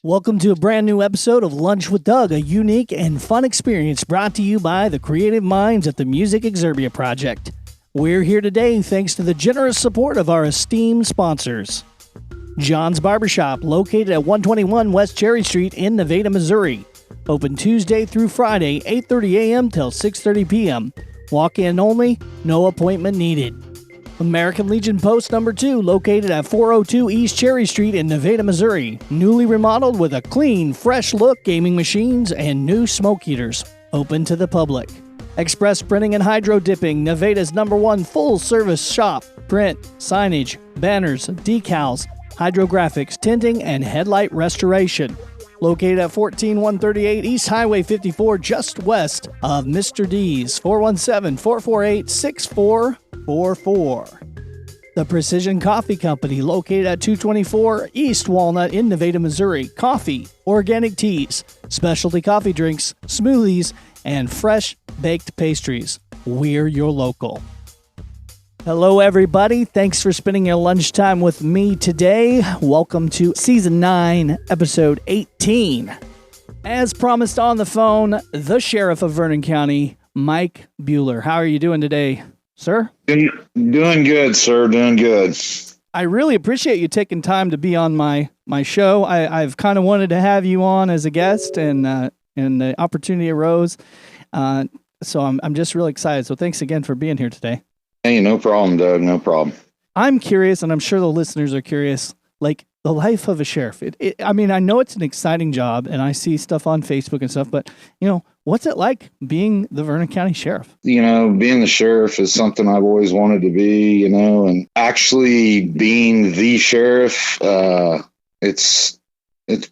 Welcome to a brand new episode of Lunch with Doug, a unique and fun experience brought to you by the creative minds at the Music Exerbia Project. We're here today thanks to the generous support of our esteemed sponsors. John's Barbershop, located at 121 West Cherry Street in Nevada, Missouri. Open Tuesday through Friday, 8:30 a.m. till 6:30 p.m. Walk-in only, no appointment needed. American Legion Post number 2, located at 402 East Cherry Street in Nevada, Missouri. Newly remodeled with a clean, fresh look, gaming machines, and new smoke heaters. Open to the public. Express Printing and Hydro Dipping, Nevada's #1 full-service shop. Print, signage, banners, decals, hydrographics, tinting, and headlight restoration. Located at 14138 East Highway 54, just west of Mr. D's, 417-448-6444. The Precision Coffee Company, located at 224 East Walnut in Nevada, Missouri. Coffee, organic teas, specialty coffee drinks, smoothies, and fresh baked pastries. We're your local. Hello, everybody. Thanks for spending your lunchtime with me today. Welcome to Season 9, Episode 18. As promised on the phone, the Sheriff of Vernon County, Mike Buehler. How are you doing today, sir? Doing good, sir. Doing good. I really appreciate you taking time to be on my show. I've kind of wanted to have you on as a guest, and the opportunity arose. So I'm just really excited. So thanks again for being here today. Hey, no problem, Doug. No problem. I'm curious, and I'm sure the listeners are curious, like the life of a sheriff. I mean, I know it's an exciting job, and I see stuff on Facebook and stuff, but, what's it like being the Vernon County Sheriff? Being the sheriff is something I've always wanted to be, and actually being the sheriff, it's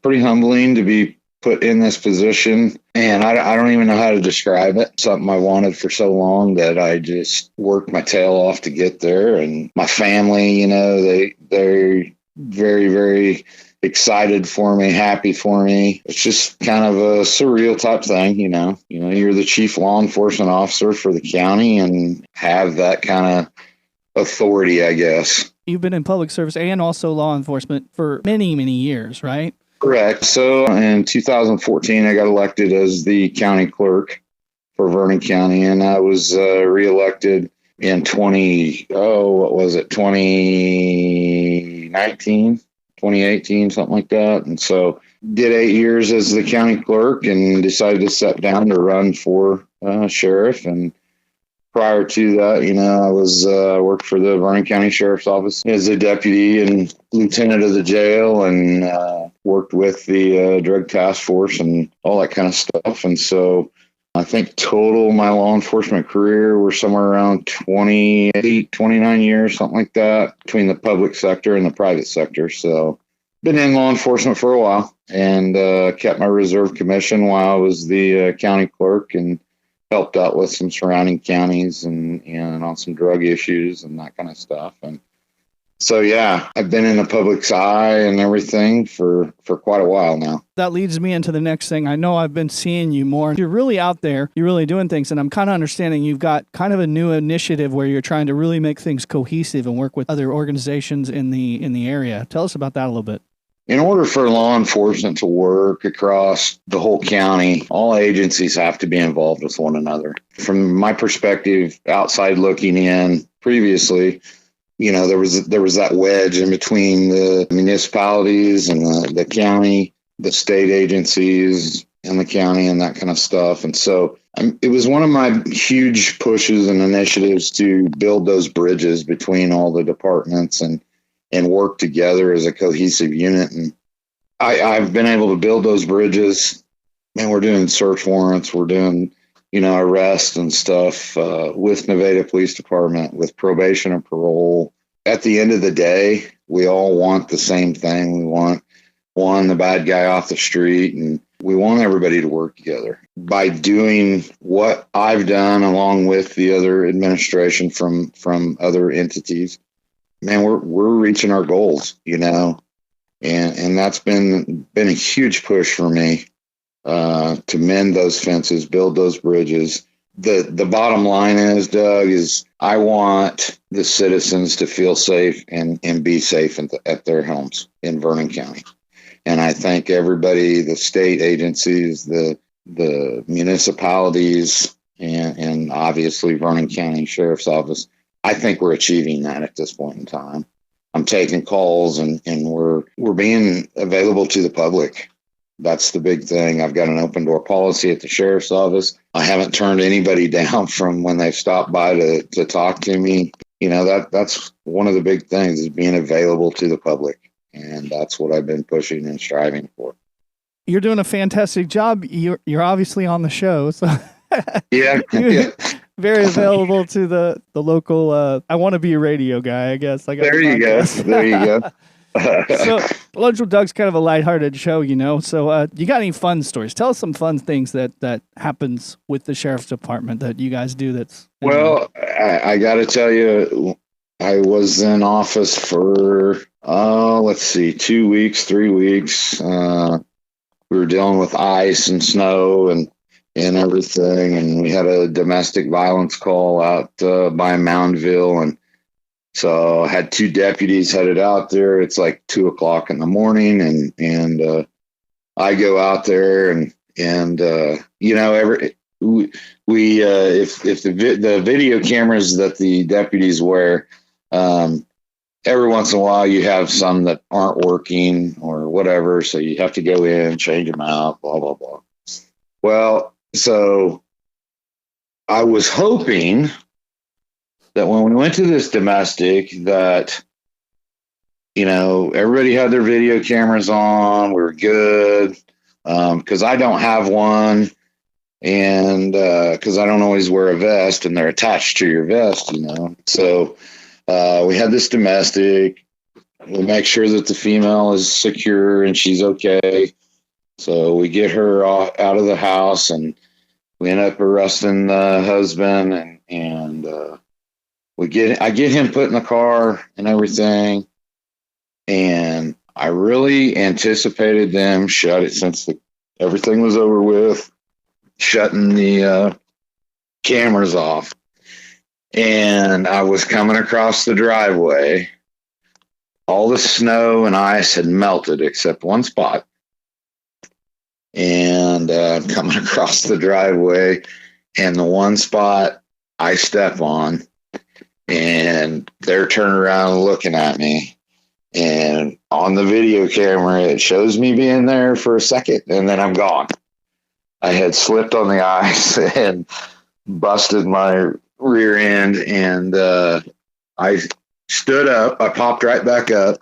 pretty humbling to be put in this position, and I don't even know how to describe it. Something I wanted for so long that I just worked my tail off to get there. And my family, they're very, very excited for me, happy for me. It's just kind of a surreal type thing, you're the chief law enforcement officer for the county and have that kind of authority, I guess. You've been in public service and also law enforcement for many, many years, right? Correct. So in 2014, I got elected as the county clerk for Vernon County, and I was reelected in 2018, something like that. And so did 8 years as the county clerk and decided to step down to run for sheriff. And prior to that, I was worked for the Vernon County Sheriff's Office as a deputy and lieutenant of the jail, and worked with the drug task force and all that kind of stuff. And so I think total my law enforcement career were somewhere around 28, 29 years, something like that, between the public sector and the private sector. So been in law enforcement for a while, and kept my reserve commission while I was the county clerk, and helped out with some surrounding counties and on some drug issues and that kind of stuff. And so, yeah, I've been in the public's eye and everything for quite a while now. That leads me into the next thing. I know I've been seeing you more. You're really out there. You're really doing things. And I'm kind of understanding you've got kind of a new initiative where you're trying to really make things cohesive and work with other organizations in the area. Tell us about that a little bit. In order for law enforcement to work across the whole county, all agencies have to be involved with one another. From my perspective, outside looking in previously, there was that wedge in between the municipalities and the county, the state agencies and the county and that kind of stuff. And so it was one of my huge pushes and initiatives to build those bridges between all the departments and work together as a cohesive unit. And I've been able to build those bridges, and we're doing search warrants. We're doing, arrests and stuff with Nevada Police Department, with probation and parole. At the end of the day, we all want the same thing. We want, the bad guy off the street, and we want everybody to work together. By doing what I've done along with the other administration from other entities, man, we're reaching our goals, and that's been a huge push for me to mend those fences, build those bridges. The bottom line is, Doug, is I want the citizens to feel safe and be safe at their homes in Vernon County. And I think everybody, the state agencies, the municipalities, and obviously Vernon County Sheriff's Office, I think we're achieving that at this point in time. I'm taking calls and we're being available to the public. That's the big thing. I've got an open door policy at the sheriff's office. I haven't turned anybody down from when they've stopped by to talk to me. You know, that's one of the big things, is being available to the public. And that's what I've been pushing and striving for. You're doing a fantastic job. You're obviously on the show, so yeah. Very available to the local. I want to be a radio guy, I guess. There you go. There you go. So Lunch with Doug's kind of a lighthearted show, you know. So you got any fun stories? Tell us some fun things that happens with the sheriff's department that you guys do. That's well, I got to tell you, I was in office for 2 weeks, 3 wecs. We were dealing with ice and snow and everything, and we had a domestic violence call out by Moundville, and so I had 2 deputies headed out there. It's like 2:00 in the morning, and I go out there, and you know, if the video cameras that the deputies wear, every once in a while you have some that aren't working or whatever, so you have to go in, change them out, blah blah blah. Well, so I was hoping that when we went to this domestic, that, you know, everybody had their video cameras on, we were good, because I don't have one, and because I don't always wear a vest, and they're attached to your vest, you know. So we had this domestic. We make sure that the female is secure and she's okay. So we get her out of the house, and we end up arresting the husband, and I get him put in the car and everything. And I really anticipated them since everything was over with, shutting the cameras off. And I was coming across the driveway. All the snow and ice had melted except one spot. And coming across the driveway, and the one spot I step on, and they're turning around looking at me. And on the video camera, it shows me being there for a second, and then I'm gone. I had slipped on the ice and busted my rear end, and I stood up. I popped right back up,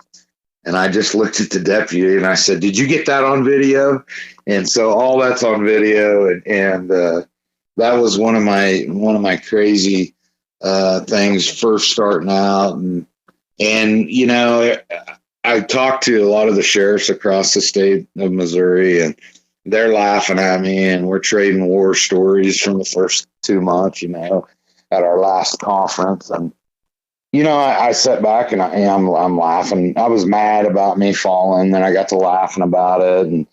and I just looked at the deputy, and I said, "Did you get that on video?" And so all that's on video, and that was one of my crazy things first starting out, and you know, I talked to a lot of the sheriffs across the state of Missouri, and they're laughing at me, and we're trading war stories from the first 2 months, you know, at our last conference. And you know, I sat back and I'm laughing. I was mad about me falling, then I got to laughing about it, and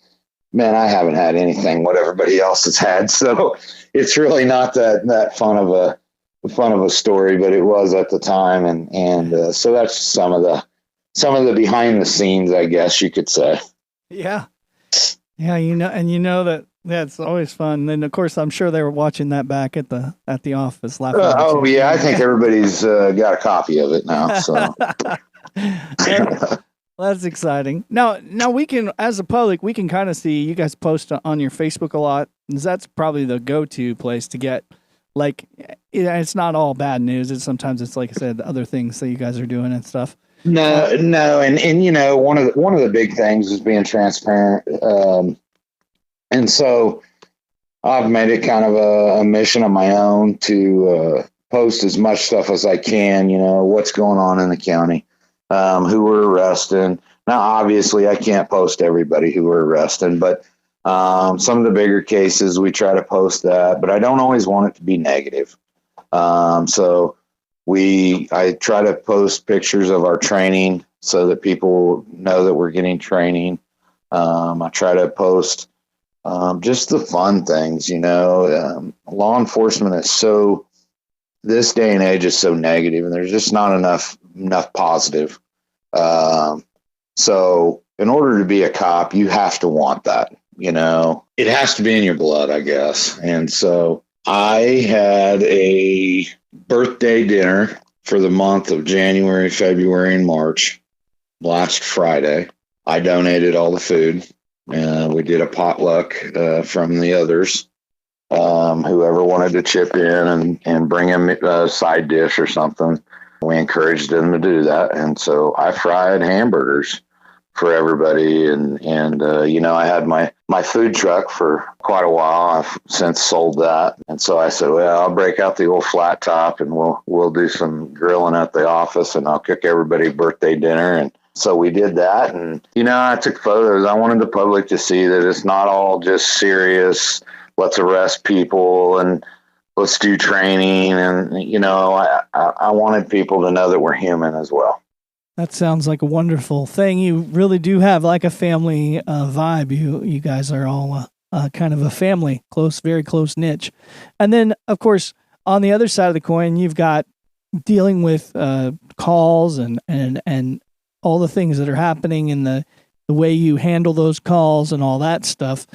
man, I haven't had anything what everybody else has had, so it's really not that fun of a story, but it was at the time, and so that's some of the behind the scenes, I guess you could say. Yeah, you know, and you know that's always fun. And of course, I'm sure they were watching that back at the office, laughing. Oh yeah, I think everybody's got a copy of it now. So. That's exciting. Now we can, as a public, we can kind of see you guys post on your Facebook a lot. That's probably the go-to place to get, like, it's not all bad news. Sometimes it's, like I said, other things that you guys are doing and stuff. No, and you know, one of the big things is being transparent. And so I've made it kind of a mission of my own to post as much stuff as I can. You know, what's going on in the county. Who we're arresting. Now, obviously, I can't post everybody who we're arresting, but some of the bigger cases, we try to post that, but I don't always want it to be negative. So I try to post pictures of our training so that people know that we're getting training. I try to post just the fun things, you know. Law enforcement is this day and age is so negative, and there's just not enough positive. So in order to be a cop, you have to want that. It has to be in your blood, I guess. And so I had a birthday dinner for the month of January, February, and March last Friday. I donated all the food. We did a potluck from the others. Whoever wanted to chip in and bring him a side dish or something, we encouraged them to do that. And so I fried hamburgers for everybody. And I had my food truck for quite a while. I've since sold that. And so I said, well, I'll break out the old flat top and we'll do some grilling at the office and I'll cook everybody birthday dinner. And so we did that. And, I took photos. I wanted the public to see that it's not all just serious. Let's arrest people and let's do training. And, I wanted people to know that we're human as well. That sounds like a wonderful thing. You really do have like a family vibe. You guys are all kind of a family, very close niche. And then, of course, on the other side of the coin, you've got dealing with calls and all the things that are happening and the way you handle those calls and all that stuff.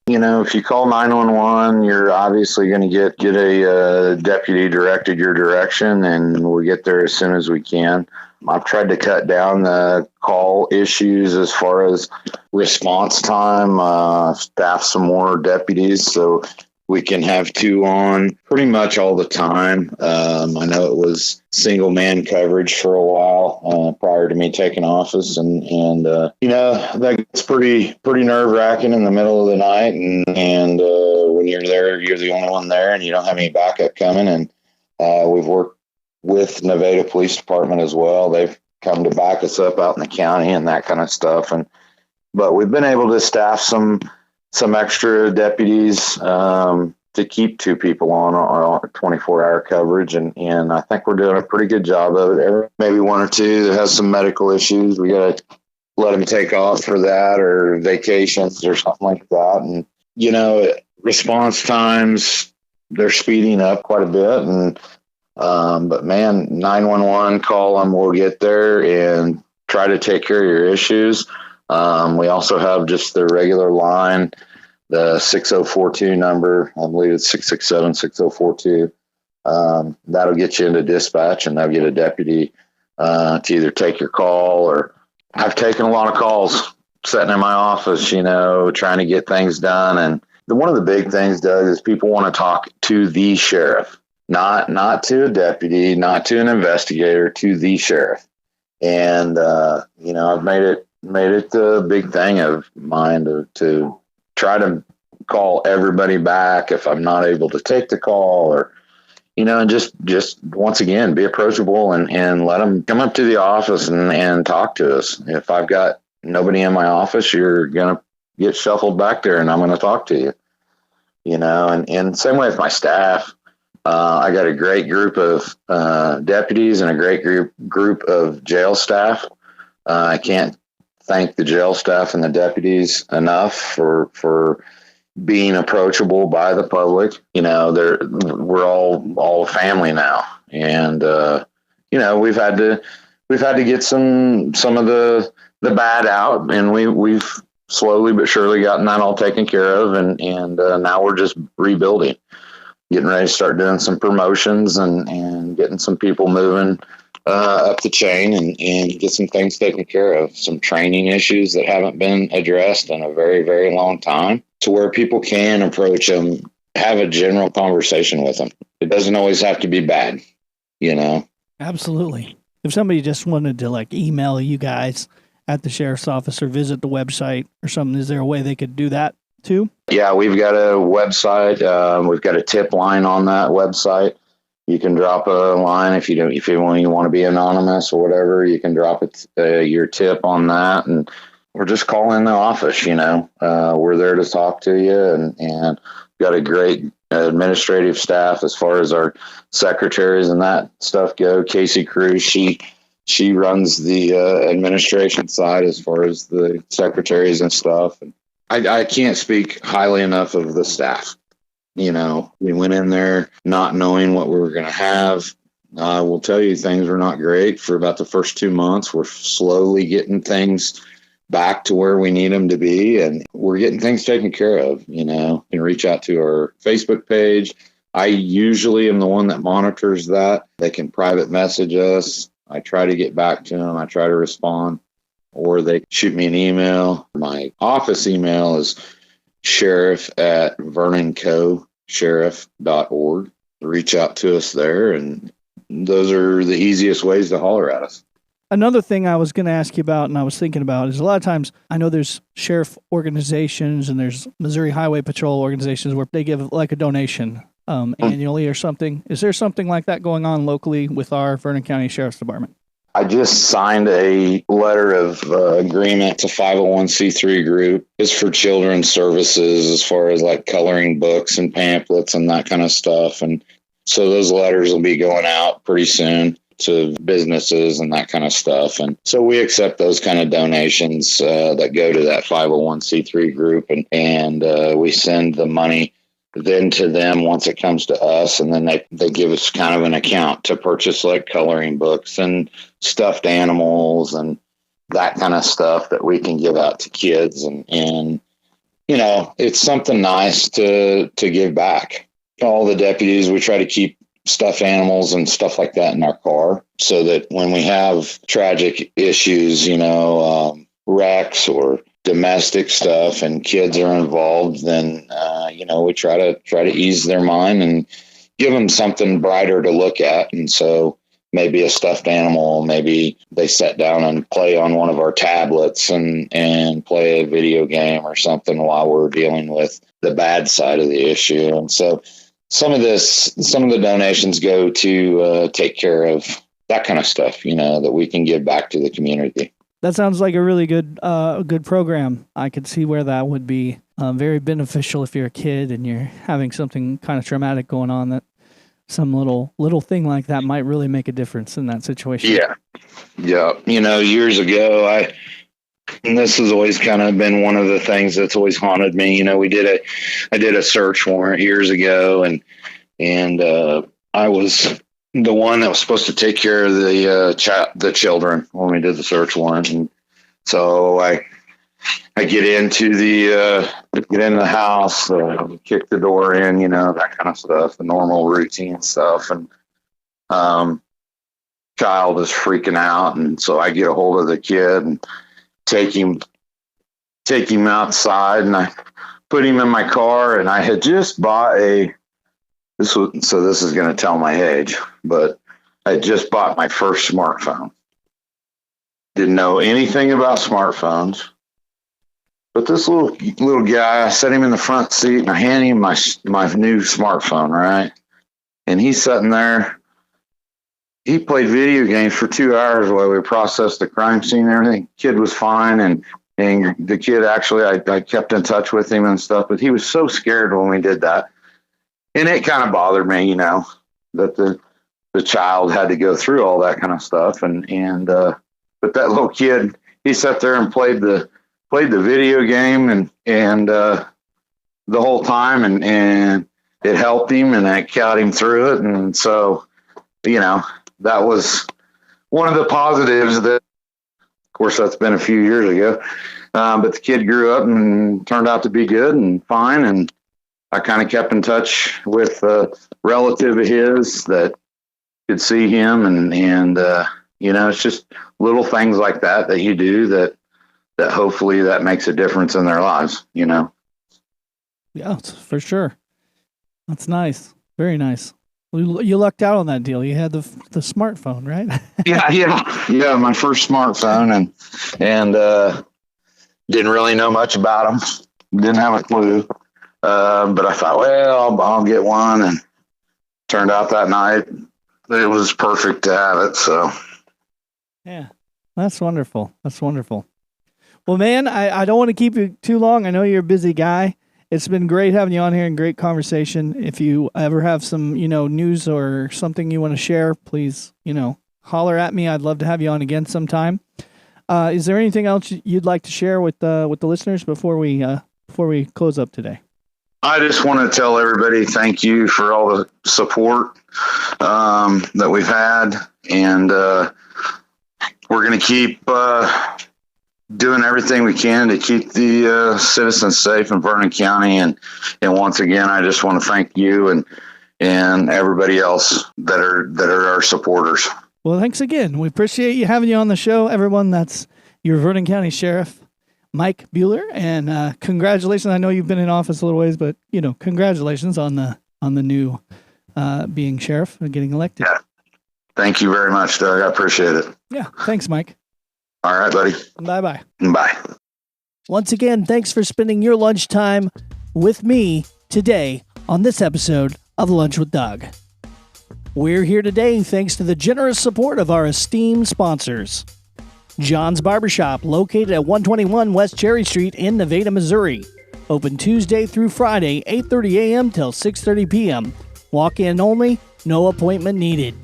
If you call 911, you're obviously going to get a deputy directed your direction, and we'll get there as soon as we can. I've tried to cut down the call issues as far as response time, staff some more deputies so we can have 2 on pretty much all the time. I know it was single man coverage for a while prior to me taking office. And that's pretty nerve wracking in the middle of the night. And when you're there, you're the only one there and you don't have any backup coming. And we've worked with Nevada Police Department as well. They've come to back us up out in the county and that kind of stuff. But we've been able to staff some extra deputies to keep 2 people on 24-hour coverage. And I think we're doing a pretty good job of it. Maybe 1 or 2 that has some medical issues. We got to let them take off for that or vacations or something like that. And, response times, they're speeding up quite a bit. And but man, 911, call them, we'll get there and try to take care of your issues. We also have just the regular line, the 6042 number. I believe it's 667-6042. That'll get you into dispatch and they'll get a deputy to either take your call or I've taken a lot of calls sitting in my office, trying to get things done. And one of the big things, Doug, is people want to talk to the sheriff, not to a deputy, not to an investigator, to the sheriff. And, I've made it a big thing of mine to try to call everybody back if I'm not able to take the call or, and just once again, be approachable and let them come up to the office and talk to us. If I've got nobody in my office, you're going to get shuffled back there and I'm going to talk to you, and same way with my staff. I got a great group of deputies and a great group of jail staff. I can't thank the jail staff and the deputies enough for being approachable by the public. We're all family now, and we've had to get some of the bad out, and we've slowly but surely gotten that all taken care of, and now we're just rebuilding. Getting ready to start doing some promotions and getting some people moving up the chain and get some things taken care of, some training issues that haven't been addressed in a very, very long time to where people can approach them, have a general conversation with them. It doesn't always have to be bad, Absolutely. If somebody just wanted to email you guys at the sheriff's office or visit the website or something, is there a way they could do that too? Yeah, we've got a website. We've got a tip line on that website. You can drop a line if you want to be anonymous or whatever. You can drop your tip on that, and or just call in the office. We're there to talk to you, and got a great administrative staff as far as our secretaries and that stuff go. Casey Cruz, she runs the administration side as far as the secretaries and stuff. And I can't speak highly enough of the staff. We went in there not knowing what we were going to have. I will tell you, things were not great for about the first 2 months. We're slowly getting things back to where we need them to be, and we're getting things taken care of. You can reach out to our Facebook page. I usually am the one that monitors that. They can private message us. I try to get back to them. I try to respond, or they shoot me an email. My office email is sheriff@vernoncosheriff.org. Reach out to us there, and those are the easiest ways to holler at us. Another thing I was going to ask you about, and I was thinking about, is a lot of times I know there's sheriff organizations and there's Missouri Highway Patrol organizations where they give like a donation annually or something. Is there something like that going on locally with our Vernon County Sheriff's Department? I just signed a letter of agreement to 501c3 group. It's for children's services as far as like coloring books and pamphlets and that kind of stuff. And so those letters will be going out pretty soon to businesses and that kind of stuff. And so we accept those kind of donations that go to that 501c3 group, and we send the money then to them once it comes to us. And then they give us kind of an account to purchase like coloring books and stuffed animals and that kind of stuff that we can give out to kids. And it's something nice to give back. All the deputies, we try to keep stuffed animals and stuff like that in our car so that when we have tragic issues, wrecks or domestic stuff and kids are involved, then we try to ease their mind and give them something brighter to look at. And so maybe a stuffed animal, maybe they sit down and play on one of our tablets and play a video game or something while we're dealing with the bad side of the issue. And so some of the donations go to take care of that kind of stuff, that we can give back to the community. That sounds like a really good program. I could see where that would be very beneficial if you're a kid and you're having something kind of traumatic going on, that some little thing like that might really make a difference in that situation. Yeah. Years ago, and this has always kind of been one of the things that's always haunted me. I did a search warrant years ago, and I was the one that was supposed to take care of the children when we did the search warrant. And so I get into the house, kick the door in, that kind of stuff, the normal routine stuff. And child is freaking out, and so I get a hold of the kid and take him outside, and I put him in my car. And I had just bought this is going to tell my age, but I just bought my first smartphone. Didn't know anything about smartphones, but this little guy, I set him in the front seat and I hand him my new smartphone, right? And he's sitting there. He played video games for 2 hours while we processed the crime scene and everything. Kid was fine. And the kid, actually, I kept in touch with him and stuff, but he was so scared when we did that. And it kind of bothered me, that the child had to go through all that kind of stuff. But that little kid, he sat there and played the video game and the whole time, and it helped him, and I got him through it. And so, that was one of the positives. That, of course, that's been a few years ago, but the kid grew up and turned out to be good and fine. And I kind of kept in touch with a relative of his that could see him. And it's just little things like that you do that hopefully that makes a difference in their lives, Yeah, for sure. That's nice. Very nice. You lucked out on that deal. You had the smartphone, right? Yeah. My first smartphone, and didn't really know much about them. Didn't have a clue. But I thought, well, I'll get one, and turned out that night it was perfect to have it. So, yeah, that's wonderful. Well, man, I don't want to keep you too long. I know you're a busy guy. It's been great having you on here and great conversation. If you ever have some, news or something you want to share, please, holler at me. I'd love to have you on again sometime. Is there anything else you'd like to share with the listeners before we close up today? I just want to tell everybody thank you for all the support that we've had, and we're going to keep doing everything we can to keep the citizens safe in Vernon County. And once again, I just want to thank you and everybody else that are our supporters. Well, thanks again. We appreciate you having you on the show, everyone. That's your Vernon County Sheriff, Mike Buehler, and congratulations. I know you've been in office a little ways, but congratulations on the new being sheriff and getting elected. Yeah. Thank you very much, Doug. I appreciate it. Yeah. Thanks, Mike. All right, buddy. Bye-bye. Bye. Once again, thanks for spending your lunchtime with me today on this episode of Lunch with Doug. We're here today thanks to the generous support of our esteemed sponsors. John's Barbershop, located at 121 West Cherry Street in Nevada, Missouri. Open Tuesday through Friday, 8:30 a.m. till 6:30 p.m. Walk-in only, no appointment needed.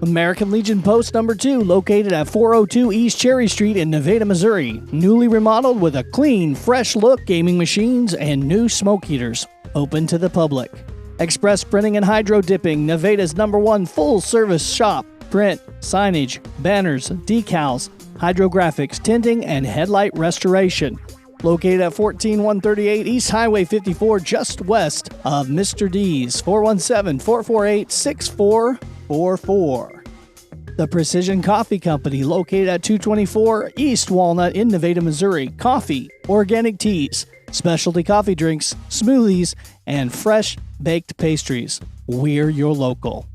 American Legion Post number 2, located at 402 East Cherry Street in Nevada, Missouri. Newly remodeled with a clean, fresh look, gaming machines, and new smoke heaters. Open to the public. Express Printing and Hydro Dipping, Nevada's #1 full-service shop. Print, signage, banners, decals, hydrographics, tinting, and headlight restoration. Located at 14138 East Highway 54, just west of Mr. D's. 417-448-6444. The Precision Coffee Company, located at 224 East Walnut in Nevada, Missouri. Coffee, organic teas, specialty coffee drinks, smoothies, and fresh baked pastries. We're your local.